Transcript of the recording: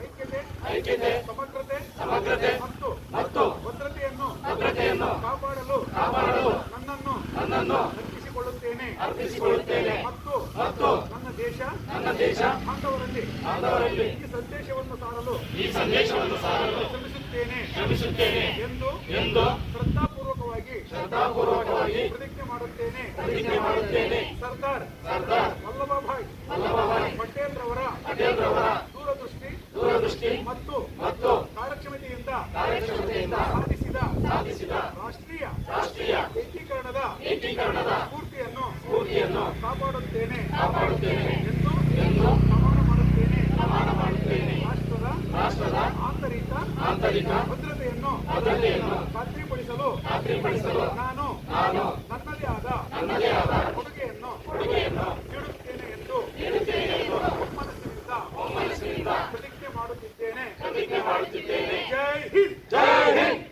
ಐಕ್ಯತೆ ಸಮಗ್ರತೆ ಮತ್ತು ಭದ್ರತೆಯನ್ನು ಕಾಪಾಡಲು ನನ್ನನ್ನು ಅರ್ಪಿಸಿಕೊಳ್ಳುತ್ತೇನೆ ಮತ್ತು ನನ್ನ ದೇಶ ಬಾಂಧವರಲ್ಲಿ ಈ ಸಂದೇಶವನ್ನು ಸಾರಲು ಶ್ರಮಿಸುತ್ತೇನೆ ಎಂದು ಶ್ರದ್ಧಾಪೂರ್ವಕವಾಗಿ ಪ್ರತಿಜ್ಞೆ ಮಾಡುತ್ತೇನೆ. ಸರ್ದಾರ್ ವಲ್ಲಭಭಾಯ್ ಪಟೇಲ್ ರವರ ದೂರದೃಷ್ಟಿ ಮತ್ತು ಕಾರ್ಯಕ್ಷಮತೆಯಿಂದ ಸಾಧಿಸಿದ ರಾಷ್ಟ್ರೀಯ ಏಕೀಕರಣದ ಸ್ಫೂರ್ತಿಯನ್ನು ಕಾಪಾಡುತ್ತೇನೆ ಎಂದು ಪ್ರಮಾಣ ಮಾಡುತ್ತೇನೆ. ರಾಷ್ಟ್ರದ ಆಂತರಿಕ ಭದ್ರತೆಯನ್ನು ಖಾತ್ರಿಪಡಿಸಲು ನಾನು ನನ್ನದೇ ಆದ ಕೊಡುಗೆಯನ್ನು ನೀಡುತ್ತೇನೆ ಎಂದು ಒಮ್ಮನಸ್ಸಿನಿಂದ ಪ್ರತಿಜ್ಞೆ ಮಾಡುತ್ತಿದ್ದೇನೆ. ಜೈ ಹಿಂದ್.